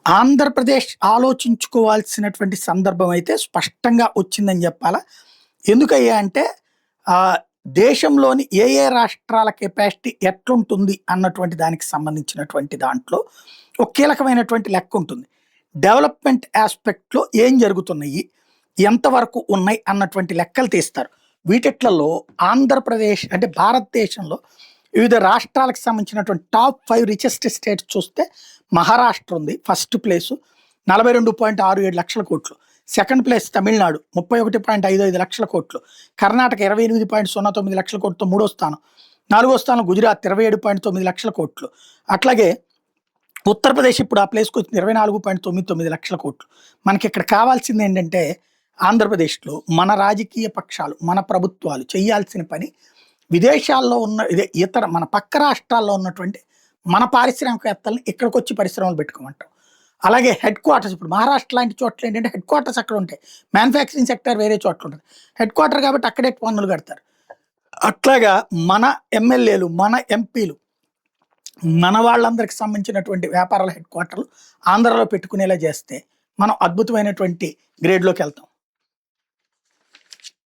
ఆంధ్రప్రదేశ్ ఆలోచించుకోవాల్సినటువంటి సందర్భం అయితే స్పష్టంగా వచ్చిందని చెప్పాలా. ఎందుకయ్యా అంటే దేశంలోని ఏ ఏ రాష్ట్రాల కెపాసిటీ ఎట్లుంటుంది అన్నటువంటి దానికి సంబంధించినటువంటి దాంట్లో ఒక కీలకమైనటువంటి లెక్క ఉంటుంది. డెవలప్‌మెంట్ యాస్పెక్ట్‌లో ఏం జరుగుతున్నాయి, ఎంతవరకు ఉన్నాయి అన్నటువంటి లెక్కలు తీస్తారు. వీటిట్లలో ఆంధ్రప్రదేశ్ అంటే భారతదేశంలో వివిధ రాష్ట్రాలకు సంబంధించినటువంటి టాప్ 5 రిచెస్ట్ స్టేట్స్ చూస్తే మహారాష్ట్ర ఉంది ఫస్ట్ ప్లేసు 42.67 లక్షల కోట్లు. సెకండ్ ప్లేస్ తమిళనాడు 31.55 లక్షల కోట్లు. కర్ణాటక 28.09 లక్షల కోట్లతో మూడో స్థానం. నాలుగో స్థానం గుజరాత్ 27.9 లక్షల కోట్లు. అట్లాగే ఉత్తరప్రదేశ్ ఇప్పుడు ఆ ప్లేస్కి వచ్చింది 24.99 లక్షల కోట్లు. మనకి ఇక్కడ కావాల్సింది ఏంటంటే ఆంధ్రప్రదేశ్లో మన రాజకీయ పక్షాలు, మన ప్రభుత్వాలు చేయాల్సిన పని విదేశాల్లో ఉన్న ఇతర మన పక్క రాష్ట్రాల్లో ఉన్నటువంటి మన పారిశ్రామికవేత్తల్ని ఇక్కడికి వచ్చి పరిశ్రమలు పెట్టుకోమంటాం. అలాగే హెడ్ క్వార్టర్స్ ఇప్పుడు మహారాష్ట్ర లాంటి చోట్ల ఏంటంటే హెడ్ క్వార్టర్స్ అక్కడ ఉంటాయి, మ్యానుఫ్యాక్చరింగ్ సెక్టర్ వేరే చోట్ల ఉంటుంది. హెడ్ క్వార్టర్ కాబట్టి అక్కడే పన్నులు కడతారు. అట్లాగా మన ఎమ్మెల్యేలు, మన ఎంపీలు, మన వాళ్ళందరికి సంబంధించినటువంటి వ్యాపారాల హెడ్ క్వార్టర్లు ఆంధ్రాలో పెట్టుకునేలా చేస్తే మనం అద్భుతమైనటువంటి గ్రేడ్లోకి వెళ్తాం.